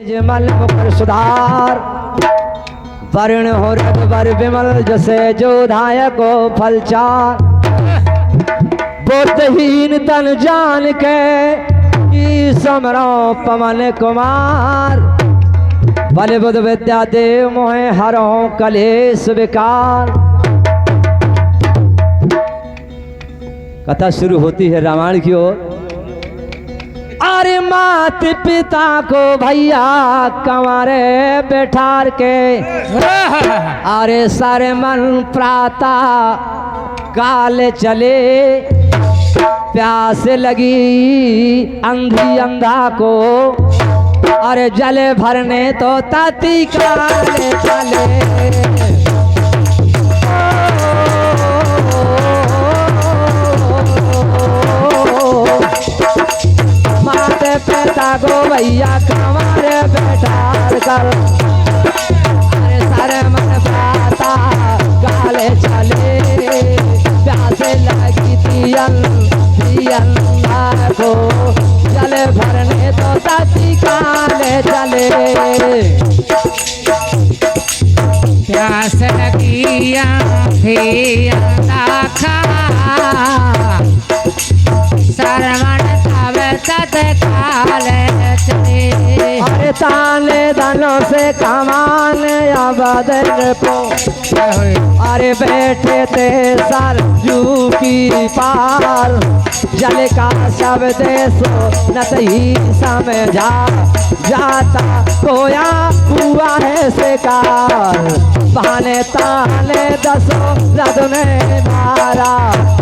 जमल मुकर सुधार वर्ण हो रघुवर विमल जसे जोधाय को फलचार बुद्धहीन तन जान के की समरो पवन कुमार बल बुद्ध विद्या देव मोहे हरो कलेश विकार। कथा शुरू होती है रामायण की ओर। अरे मात पिता को भैया कंवारे बैठार के अरे सारे मन प्राता काले चले प्यास लगी अंधी अंधा को अरे जले भरने तो ताती काले चले। माते पिता को भैया कंवारे बैठार कर अरे सारे मन प्राता काले चले प्यासे लगी तियन को जले भरने तो ताती काले चले। प्यास लगी सरवण काले चले। अरे ताने दानों से कमाने या बदल को अरे बैठे थे सरजू की पार जल का सब देशो न ही समझा जाता कोया हुआ है शिकार बहाने ताने दसों रद ने मारा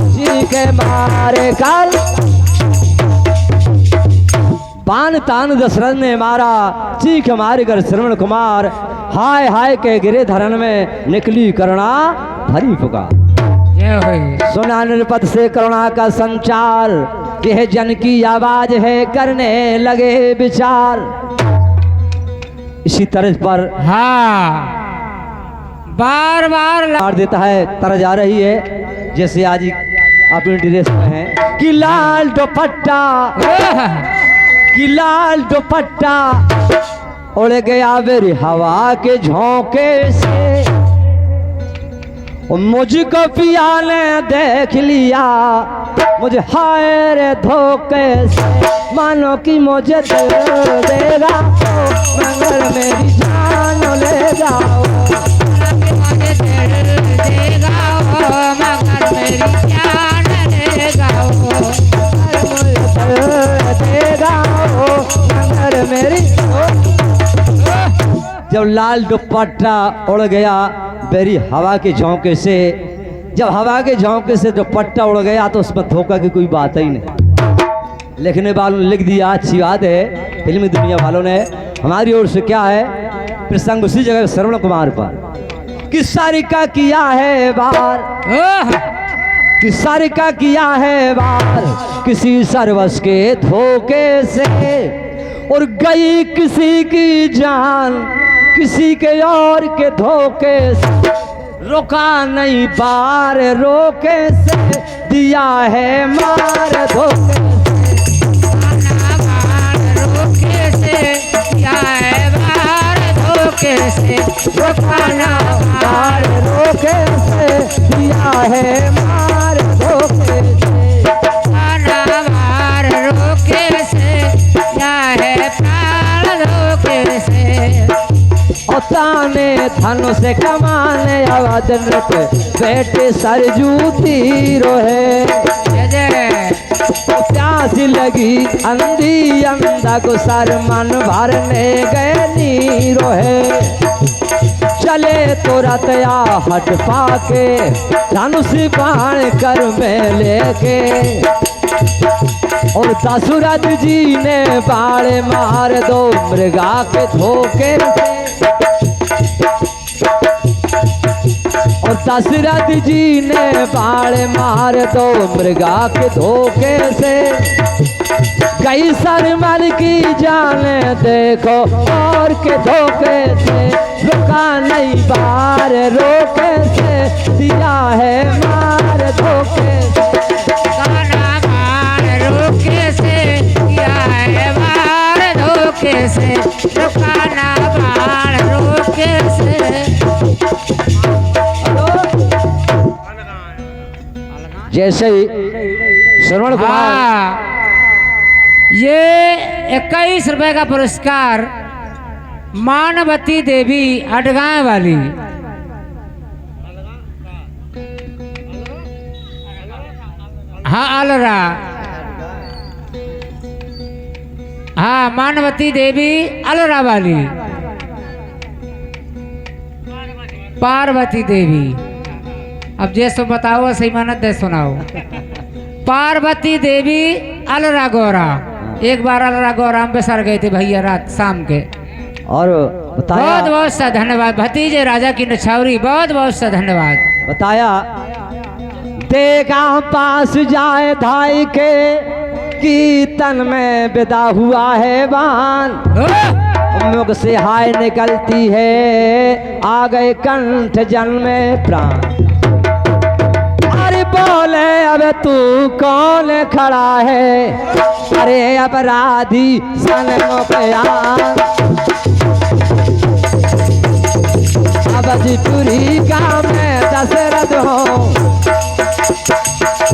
जी के मारे कल बान तान दशरथ ने मारा चीख मार कर श्रवण कुमार हाय हाय के गिरे धरण में निकली करुणा भरी पुकार। सुना निरपत से करुणा का संचार यह जन की आवाज है करने लगे विचार। इसी तरज पर बार बार मार देता है तरज आ रही है जैसे आज अपनी ड्रेस में है कि लाल दुपट्टा कि लाल दुपट्टा उड़ गया मेरी हवा के झोंके से मुझको पिया ने देख लिया मुझे हाय रे धोखे से मानो कि मुझे दिल देगा मगर मेरी जान ले जाओ मुझे दिल देगा मगर मेरी जान ले जाओ मगर मेरी। जब लाल दुपट्टा उड़ गया बेरी हवा के झोंके से जब हवा के झोंके से दुपट्टा उड़ गया तो उसमें धोखा की कोई बात ही नहीं। लिखने वालों ने लिख दिया अच्छी बात है फिल्मी दुनिया वालों ने हमारी ओर से क्या है प्रसंग उसी जगह श्रवण कुमार पर कि सारिका किया है बार कि सारिका किया है बार किसी सर्वस के धोखे से और गई किसी की जान किसी के और के धोखे से रोका नहीं बार रोके से दिया है मार धोखे से दिया है बार धोखे से रोकाना बार रोके से दिया है मार धोखे से बार रोके से दिया है प्राण धोखे से। ताने धनु से कमाने आवाज नृत्य बेटे सरजू तीरो है प्यासी लगी अंधी अंधा को सर मन भरने गए नीरो है चले तो रतया हट पाके धनुष बाण कर में लेके और दशरथ जी ने बाड़े मार दो मृगा के धोखे से और दशरथ जी ने बाड़े मार दो मृगा के धोखे से कई सरमन की जाने देखो और के धोखे से रुका नहीं बार रोके से दिया है मार धोखे से रोके से दिया है मार धोखे रोके से रुकाना बाण रोके से। जैसे ही श्रवण कुमार हाँ, ये 21 रुपए का पुरस्कार मानवती देवी अडगांव वाली, हाँ अलरा, हाँ मानवती देवी अलरा वाली, पार्वती देवी। अब जैसो बताओ सही मानत दे सुनाओ। पार्वती देवी अलरा गौरा, एक बार अलरा गौरा में सर गए थे भैया रात शाम के। और बताया बहुत बहुत सा धन्यवाद भतीजे राजा की नछावरी, बहुत बहुत सा धन्यवाद। बताया देखा पास जाए धाई के कीर्तन में विदा हुआ है बान, मुख से हाय निकलती है आ गए कंठ जल में प्राण। अरे बोले अब तू कौन खड़ा है, अरे अपराधी सनमो पया। अवधपुरी का मैं दशरथ हूँ,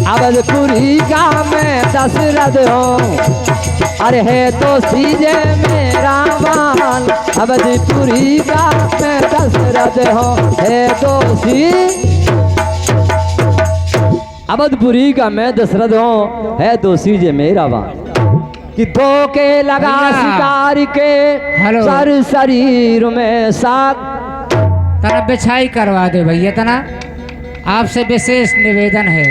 अवधपुरी का मैं दशरथ हूँ, अरे है तो सीजे मेरा बाल। अवधपुरी का मैं दशरथ हूँ, है दोषी। अवधपुरी का मैं दशरथ हूँ, है दोषी जे मेरा बाल। कि धोखे लगा शिकार के सर शरीर में साग। तना बिछाई करवा दे भैया, तना आपसे विशेष निवेदन है।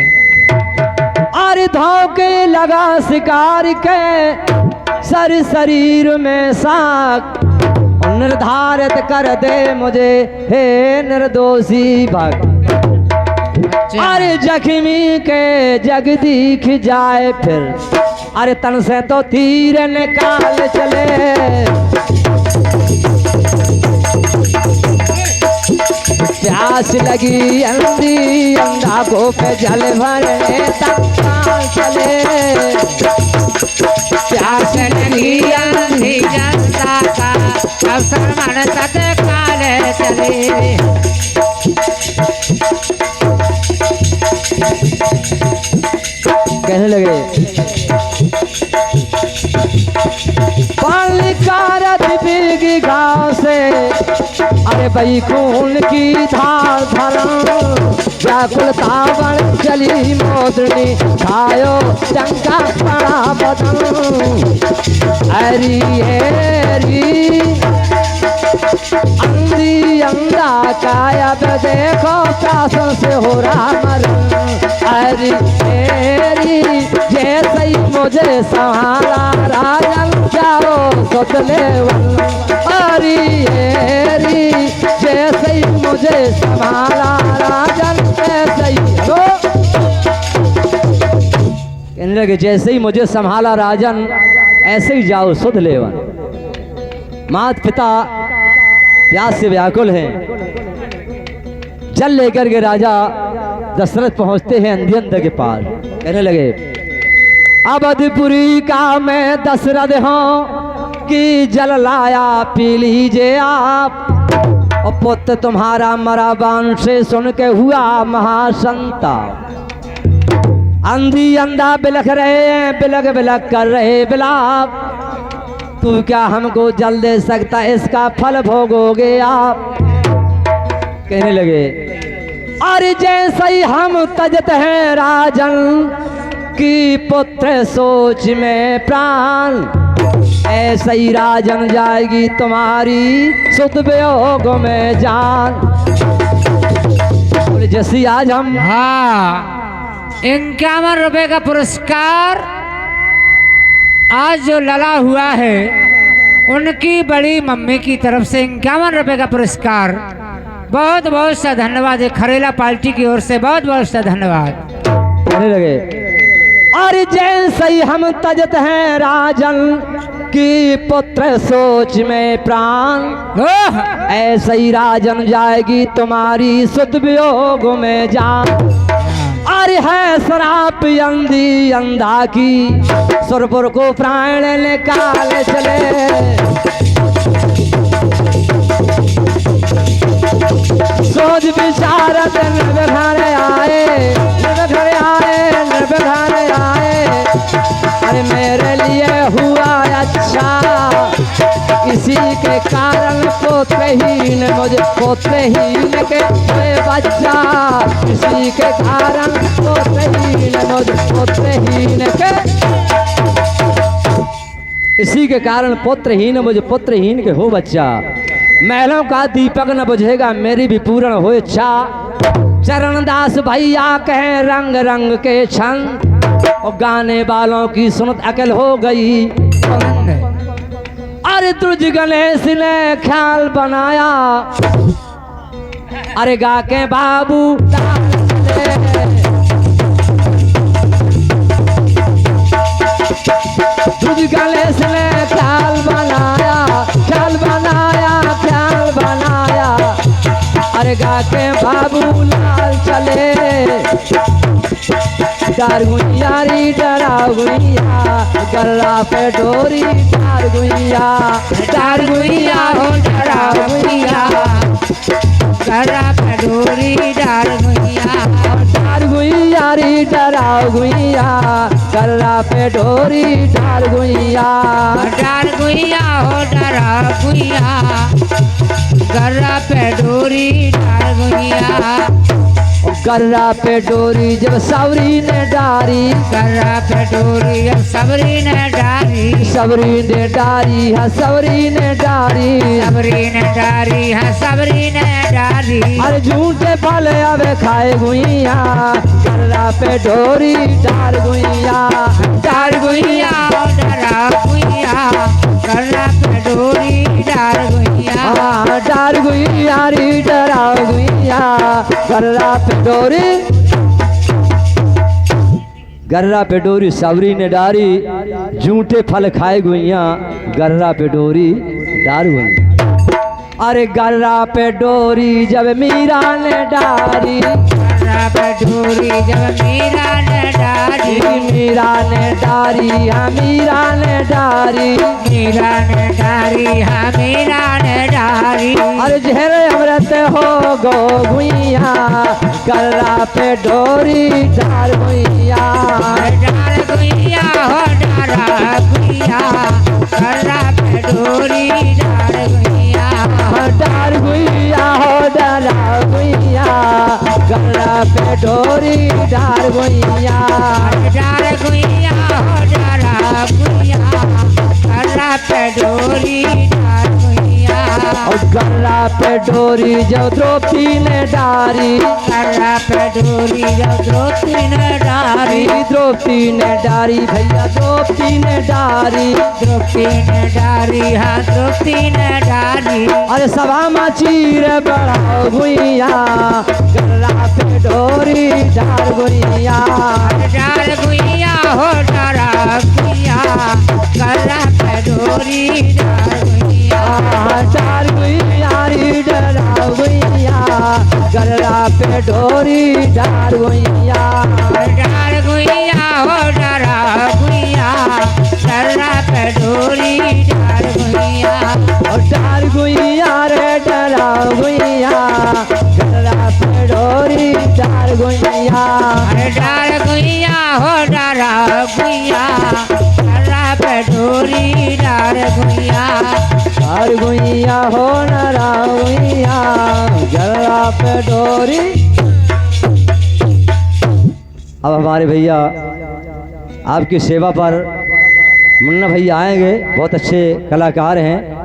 अरे धोखे लगा शिकार के सर शरीर में साग, निर्धारित कर दे मुझे हे निर्दोषी भाग। अरे जख्मी के जग दिख जाए फिर, अरे तन से तो तीर निकाल चले। प्यास लगी अंधी अंधा को पे जल भरने तक चले। प्यास लगी अंधी जनता का अवसर मन तत्काल चले। कहने लगे पालिकारत बिगी घाव से, अरे भाई खून की धार धरम व्याकुलता बढ़ चली मोदनी, खायो चंका पड़ा बदन। अरी एरी अंधी अंधा काया पे देखो प्यासों से हो रहा मरण। अरे एरी जैसे ही मुझे संभाला राजन जाओ सोचले वन। अरे एरी जैसे ही मुझे संभाला राजन ऐसे ही कहने लगे जैसे ही मुझे संभाला राजन ऐसे ही जाओ सुध लेवन। माता पिता प्यास से व्याकुल हैं। जल लेकर के राजा दशरथ पहुंचते हैं अंधी के पास। कहने लगे अवधपुरी का मैं दशरथ हूँ कि जल लाया पी लीजिए आप। और पुत्र तुम्हारा मरा बाण से सुन के हुआ महासंता। अंधी अंधा बिलख रहे हैं, बिलख बिलख कर रहे बिलाप। तू क्या हमको जल दे सकता, इसका फल भोगोगे आप। कहने लगे अरे जैसे ही हम तजत हैं राजन की पुत्र सोच में प्राण, ऐसे ही राजन जाएगी तुम्हारी सुध वियोग में जान। बोले जैसी आज हम हाँ 51 रुपए का पुरस्कार आज जो लला हुआ है उनकी बड़ी मम्मी की तरफ से 51 रुपए का पुरस्कार। बहुत बहुत सा धन्यवाद है खरेला पार्टी की ओर से, बहुत बहुत सा धन्यवाद। कहने लगे अरे जैसे ही हम तजत हैं राजन की पुत्र सोच में प्राण, ऐसे ही राजन जाएगी तुम्हारी सुध वियोग में जान। अरे है शराप अंधी अंधा की सुरपुर को प्राण निकाल चले। सोच विचारत निर्विघ्न आए, निर्विघ्न आए, निर्विघ्न आए। अरे मेरे लिए हुआ अच्छा, इसी के कारण पुत्रहीन मुझे, पुत्रहीन के हुए बच्चा। इसी के कारण पुत्रहीन मुझे, पुत्रहीन के, इसी के कारण पुत्रहीन मुझे, पुत्रहीन के हो बच्चा। महलों का दीपक न बुझेगा, मेरी भी पूर्ण हो इच्छा। चरणदास भैया कहें रंग रंग के छंद, और गाने वालों की सुनत अकल हो गई। अरे तुझ गणेश ने ख्याल बनाया, अरे गा के बाबू तुझ गणेश ने ख्याल बनाया, ख्याल बनाया, ख्याल बनाया। अरे गा के बाबू लाल चले, डार गुइया री डरा गुइया, गल्ला पे डोरी डार गुइया, डार गुइया हो डरा गुइया, गल्ला पे डोरी डार गुइया, डार गुइया री डरा गुइया, गल्ला पे डोरी डार गुइया, डार गुइया हो डरा गुइया, गल्ला पे डोरी डार गुइया। गर्रा पे डोरी जब सबरी ने डारी, गर्रा पे डोरी जब सबरी ने डारी, सबरी ने डारी है, सबरी ने डारी, सबरी ने डारी है, सबरी ने डारी। अरे झूठे फल अब खाए गुइया, गर्रा पे डोरी डार गुइया, डार गुइया डरा गुइया, गर्रा पे डोरी डार गुइया, डार गुइया री डरा गुइया, गर्रा पे डोरी, गर्रा पे डोरी सबरी ने डारी, झूठे फल खाए गुइया, गर्रा पे डोरी डार गुइया। अरे गर्रा पे डोरी जब मीरा ने डारी, गर्रा पे डोरी जब मीरा ने डारी, मीरा ने डारी, हाँ मीरा ने डारी, मीरा ने डारी, हाँ मीरा ने डारी। अरे झेरे अमृत हो गो गुइया, गर्रा पे डोरी डार गुइया, डार गुइया हो डारा गुइया, गर्रा पे डोरी डार गुइया, डार गुइया हो डारा गुइया, गर्रा पे डोरी डार गुइया, डार गुइया हो डारा गुइया, गर्रा पे डोरी डार गुइया। और गर्रा पे डोरी जब द्रौपदी ने डारी, गर्रा पे डोरी जब द्रौपदी ने डारी, द्रौपदी ने डारी भैया, द्रौपदी ने डारी, द्रौपदी ने डारी, हाँ द्रौपदी ने डारी। अरे सभा में चीर बढ़ाओ गुइया, गर्रा पे डोरी डार गुइया, डार गुइया हो डारा गुइया, गर्रा पे डोरी डार गुइया, डार गुइया री डरा गुइया, गर्रा पे डोरी डार गुइया, डार गुइया हो डरा गुइया, गर्रा पे डोरी डार गुइया, और डार गुइया रे डरा गुइया, गर्रा पे डोरी डार गुइया, डार गुइया हो डरा गुइया, गर्रा पे डोरी डार गुइया, डार गुइया हो डरा गुइया, गर्रा पे डोरी। अब हमारे भैया आपकी सेवा पर मुन्ना भैया आएंगे, बहुत अच्छे कलाकार हैं।